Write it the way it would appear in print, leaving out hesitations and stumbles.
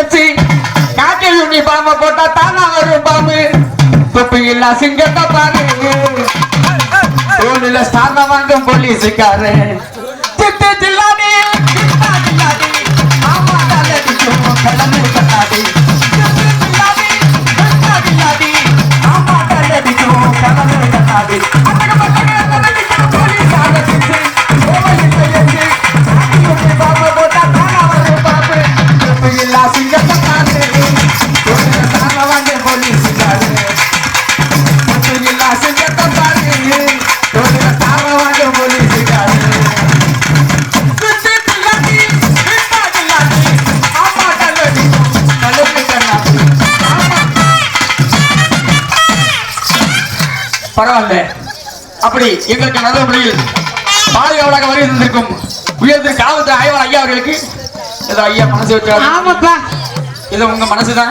வச்சு காட்டில் உண்ணி பாம்பை போட்டா தானா வரும் பாம்பு தொப்பி இல்ல சிங்கத்தை பாரு தோணில ஸ்தானம் வாங்கும் போலீஸுக்காரு திட்டு தில்லாடி ஆமா கிளம்பு கண்ணாடி பரவாயில்ல அப்படி எங்களுக்கு நல்ல முறையில் பாதுகாவலாக வருகை தந்திருக்கும் உயர்ந்த காவல்துறை ஆய்வாளர் ஐயா அவர்களுக்கு ஏதோ ஐயா மனசு வச்சாரு. ஆமாப்பா, இது உங்க மனசுதான்.